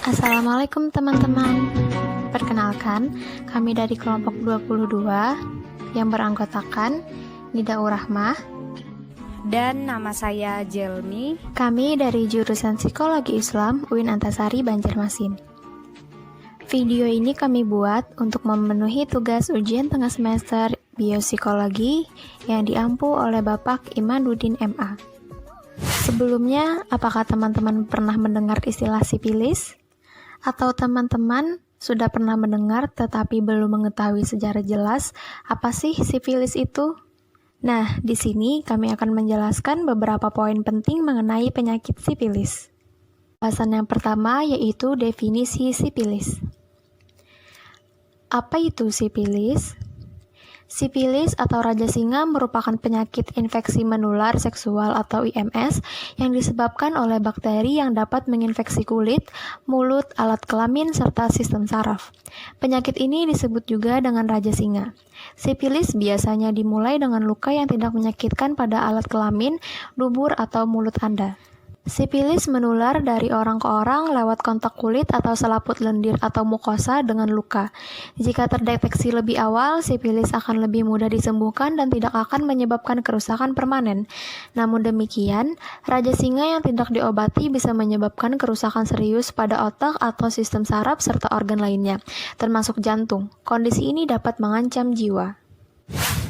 Assalamualaikum teman-teman. Perkenalkan, kami dari kelompok 22 yang beranggotakan Nidaur Rahmah. Dan nama saya Jelmi. Kami dari jurusan Psikologi Islam UIN Antasari Banjarmasin. Video ini kami buat untuk memenuhi tugas ujian tengah semester Biopsikologi yang diampu oleh Bapak Imaduddin MA. Sebelumnya, apakah teman-teman pernah mendengar istilah sipilis? Atau teman-teman sudah pernah mendengar tetapi belum mengetahui secara jelas apa sih sipilis itu? Nah, di sini kami akan menjelaskan beberapa poin penting mengenai penyakit sipilis. Bahasan yang pertama yaitu definisi sipilis. Apa itu sipilis? Sipilis atau Raja Singa merupakan penyakit infeksi menular seksual atau IMS yang disebabkan oleh bakteri yang dapat menginfeksi kulit, mulut, alat kelamin, serta sistem saraf. Penyakit ini disebut juga dengan Raja Singa. Sipilis biasanya dimulai dengan luka yang tidak menyakitkan pada alat kelamin, dubur, atau mulut Anda. Sipilis menular dari orang ke orang lewat kontak kulit atau selaput lendir atau mukosa dengan luka. Jika terdeteksi lebih awal, sipilis akan lebih mudah disembuhkan dan tidak akan menyebabkan kerusakan permanen. Namun demikian, Raja Singa yang tidak diobati bisa menyebabkan kerusakan serius pada otak atau sistem saraf serta organ lainnya, termasuk jantung. Kondisi ini dapat mengancam jiwa.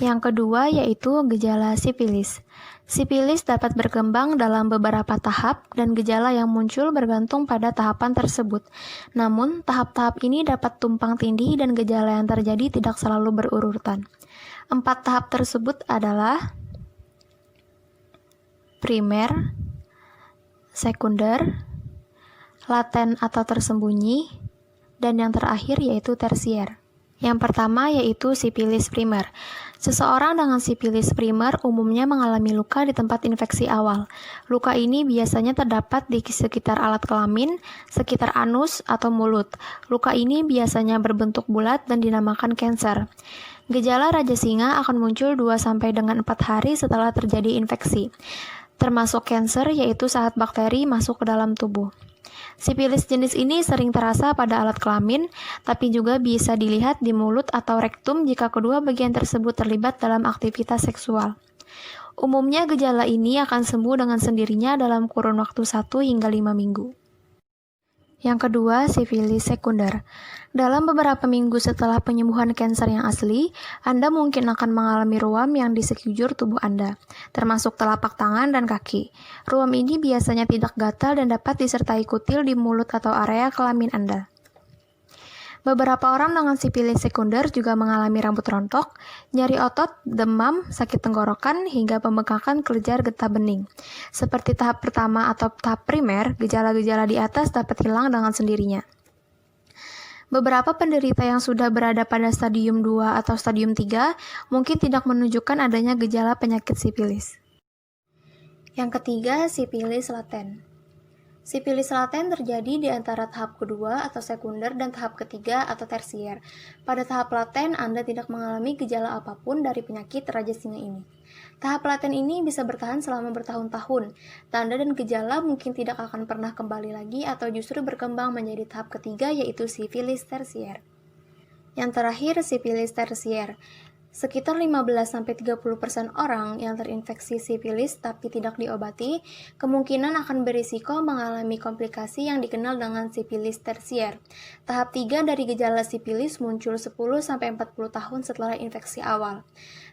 Yang kedua yaitu gejala sipilis. Sipilis dapat berkembang dalam beberapa tahap dan gejala yang muncul bergantung pada tahapan tersebut. Namun, tahap-tahap ini dapat tumpang tindih dan gejala yang terjadi tidak selalu berurutan. 4 tahap tersebut adalah primer, sekunder, laten atau tersembunyi, dan yang terakhir yaitu tersier. Yang pertama yaitu sipilis primer. Seseorang dengan sipilis primer umumnya mengalami luka di tempat infeksi awal. Luka ini biasanya terdapat di sekitar alat kelamin, sekitar anus, atau mulut. Luka ini biasanya berbentuk bulat dan dinamakan kanker. Gejala Raja Singa akan muncul 2-4 hari setelah terjadi infeksi, termasuk kanker yaitu saat bakteri masuk ke dalam tubuh. Sipilis jenis ini sering terasa pada alat kelamin, tapi juga bisa dilihat di mulut atau rektum jika kedua bagian tersebut terlibat dalam aktivitas seksual. Umumnya gejala ini akan sembuh dengan sendirinya dalam kurun waktu 1 hingga 5 minggu. Yang kedua, sipilis sekunder. Dalam beberapa minggu setelah penyembuhan kanker yang asli, Anda mungkin akan mengalami ruam yang di sekujur tubuh Anda, termasuk telapak tangan dan kaki. Ruam ini biasanya tidak gatal dan dapat disertai kutil di mulut atau area kelamin Anda. Beberapa orang dengan sipilis sekunder juga mengalami rambut rontok, nyeri otot, demam, sakit tenggorokan, hingga pembengkakan kelenjar getah bening. Seperti tahap pertama atau tahap primer, gejala-gejala di atas dapat hilang dengan sendirinya. Beberapa penderita yang sudah berada pada stadium 2 atau stadium 3 mungkin tidak menunjukkan adanya gejala penyakit sipilis. Yang ketiga, sipilis laten. Sipilis laten terjadi di antara tahap kedua atau sekunder dan tahap ketiga atau tersier. Pada tahap laten, Anda tidak mengalami gejala apapun dari penyakit Raja Singa ini. Tahap laten ini bisa bertahan selama bertahun-tahun. Tanda dan gejala mungkin tidak akan pernah kembali lagi atau justru berkembang menjadi tahap ketiga yaitu sipilis tersier. Yang terakhir, sipilis tersier. Sekitar 15-30% orang yang terinfeksi sipilis tapi tidak diobati, kemungkinan akan berisiko mengalami komplikasi yang dikenal dengan sipilis tersier. Tahap 3 dari gejala sipilis muncul 10-40 tahun setelah infeksi awal.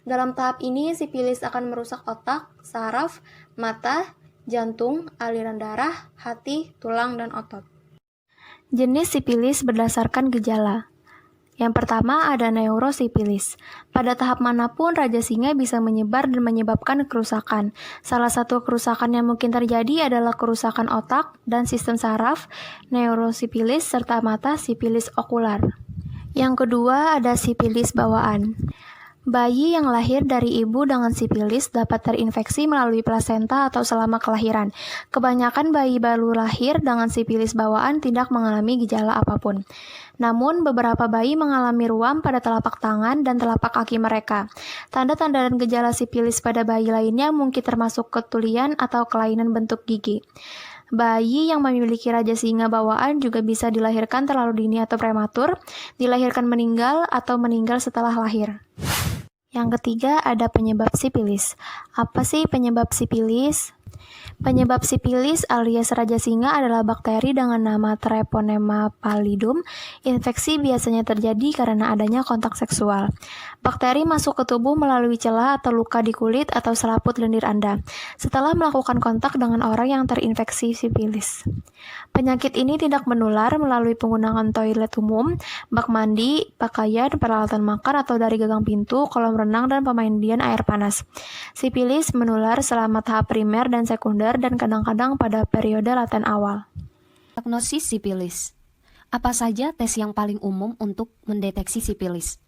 Dalam tahap ini, sipilis akan merusak otak, saraf, mata, jantung, aliran darah, hati, tulang, dan otot. Jenis sipilis berdasarkan gejala. Yang pertama ada neurosipilis. Pada tahap manapun Raja Singa bisa menyebar dan menyebabkan kerusakan. Salah satu kerusakan yang mungkin terjadi adalah kerusakan otak dan sistem saraf, neurosipilis, serta mata sipilis okular. Yang kedua ada sipilis bawaan. Bayi yang lahir dari ibu dengan sipilis dapat terinfeksi melalui plasenta atau selama kelahiran. Kebanyakan bayi baru lahir dengan sipilis bawaan tidak mengalami gejala apapun. Namun, beberapa bayi mengalami ruam pada telapak tangan dan telapak kaki mereka. Tanda-tanda dan gejala sipilis pada bayi lainnya mungkin termasuk ketulian atau kelainan bentuk gigi. Bayi yang memiliki raja singa bawaan juga bisa dilahirkan terlalu dini atau prematur, dilahirkan meninggal, atau meninggal setelah lahir. Yang ketiga, ada penyebab sipilis. Apa sih penyebab sipilis? Penyebab sipilis alias raja singa adalah bakteri dengan nama Treponema pallidum. Infeksi biasanya terjadi karena adanya kontak seksual. Bakteri masuk ke tubuh melalui celah atau luka di kulit atau selaput lendir Anda setelah melakukan kontak dengan orang yang terinfeksi sipilis. Penyakit ini tidak menular melalui penggunaan toilet umum, bak mandi, pakaian, peralatan makan, atau dari gagang pintu, kolam renang, dan pemandian air panas. Sipilis menular selama tahap primer dan sekunder dan kadang-kadang pada periode laten awal. Diagnosis sipilis. Apa saja tes yang paling umum untuk mendeteksi sipilis?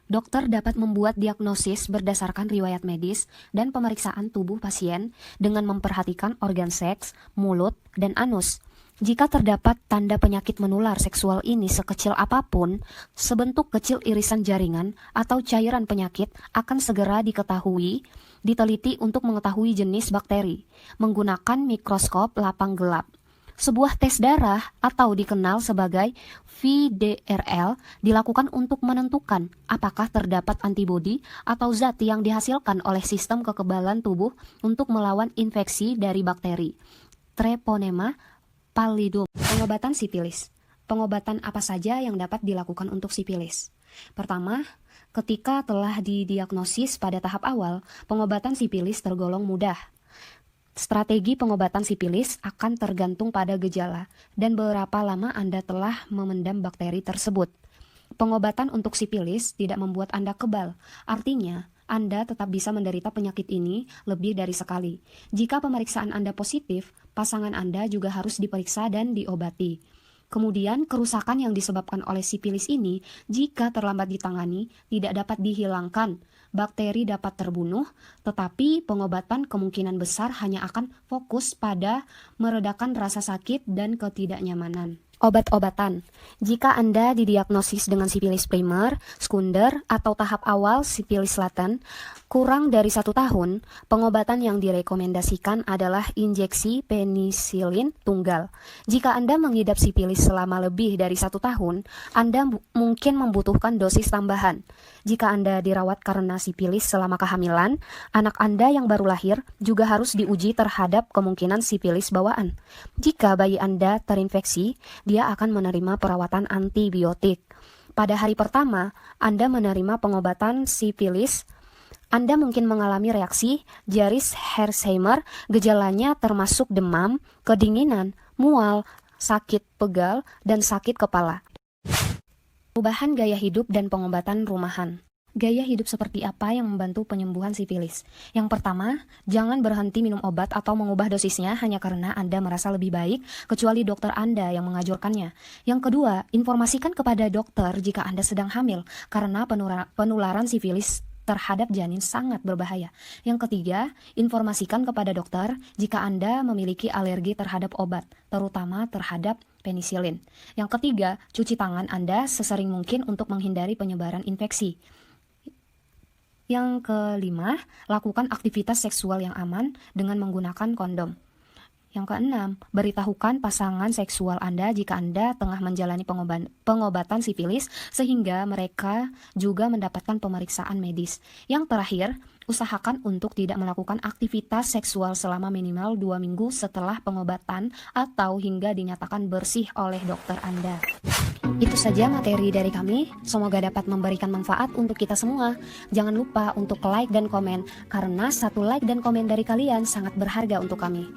Dokter dapat membuat diagnosis berdasarkan riwayat medis dan pemeriksaan tubuh pasien dengan memperhatikan organ seks, mulut, dan anus. Jika terdapat tanda penyakit menular seksual ini sekecil apapun, sebentuk kecil irisan jaringan atau cairan penyakit akan segera diteliti untuk mengetahui jenis bakteri menggunakan mikroskop lapang gelap. Sebuah tes darah atau dikenal sebagai VDRL dilakukan untuk menentukan apakah terdapat antibodi atau zat yang dihasilkan oleh sistem kekebalan tubuh untuk melawan infeksi dari bakteri Treponema pallidum. Pengobatan sipilis. Pengobatan apa saja yang dapat dilakukan untuk sipilis? Pertama, ketika telah didiagnosis pada tahap awal, pengobatan sipilis tergolong mudah. Strategi pengobatan sipilis akan tergantung pada gejala dan berapa lama Anda telah memendam bakteri tersebut. Pengobatan untuk sipilis tidak membuat Anda kebal, artinya Anda tetap bisa menderita penyakit ini lebih dari sekali. Jika pemeriksaan Anda positif, pasangan Anda juga harus diperiksa dan diobati. Kemudian, kerusakan yang disebabkan oleh sipilis ini, jika terlambat ditangani, tidak dapat dihilangkan. Bakteri dapat terbunuh, tetapi pengobatan kemungkinan besar hanya akan fokus pada meredakan rasa sakit dan ketidaknyamanan. Obat-obatan. Jika Anda didiagnosis dengan sipilis primer, sekunder, atau tahap awal sipilis laten, kurang dari 1 tahun, pengobatan yang direkomendasikan adalah injeksi penisilin tunggal. Jika Anda mengidap sipilis selama lebih dari 1 tahun, Anda mungkin membutuhkan dosis tambahan. Jika Anda dirawat karena sipilis selama kehamilan, anak Anda yang baru lahir juga harus diuji terhadap kemungkinan sipilis bawaan. Jika bayi Anda terinfeksi, dia akan menerima perawatan antibiotik. Pada hari pertama, Anda menerima pengobatan sipilis, Anda mungkin mengalami reaksi jaris Hersheimer, gejalanya termasuk demam, kedinginan, mual, sakit pegal, dan sakit kepala. Perubahan gaya hidup dan pengobatan rumahan. Gaya hidup seperti apa yang membantu penyembuhan sipilis? Yang pertama, jangan berhenti minum obat atau mengubah dosisnya hanya karena Anda merasa lebih baik, kecuali dokter Anda yang menganjurkannya. Yang kedua, informasikan kepada dokter jika Anda sedang hamil, karena penularan sipilis terhadap janin sangat berbahaya. Yang ketiga, informasikan kepada dokter jika Anda memiliki alergi terhadap obat, terutama terhadap penisilin. Yang ketiga, cuci tangan Anda sesering mungkin untuk menghindari penyebaran infeksi. Yang kelima, lakukan aktivitas seksual yang aman dengan menggunakan kondom. Yang keenam, beritahukan pasangan seksual Anda jika Anda tengah menjalani pengobatan sipilis sehingga mereka juga mendapatkan pemeriksaan medis. Yang terakhir, usahakan untuk tidak melakukan aktivitas seksual selama minimal 2 minggu setelah pengobatan atau hingga dinyatakan bersih oleh dokter Anda. Itu saja materi dari kami, semoga dapat memberikan manfaat untuk kita semua. Jangan lupa untuk like dan komen, karena 1 like dan komen dari kalian sangat berharga untuk kami.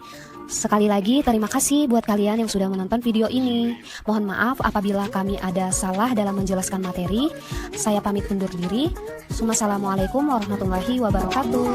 Sekali lagi, terima kasih buat kalian yang sudah menonton video ini. Mohon maaf apabila kami ada salah dalam menjelaskan materi. Saya pamit undur diri. Wassalamualaikum warahmatullahi wabarakatuh.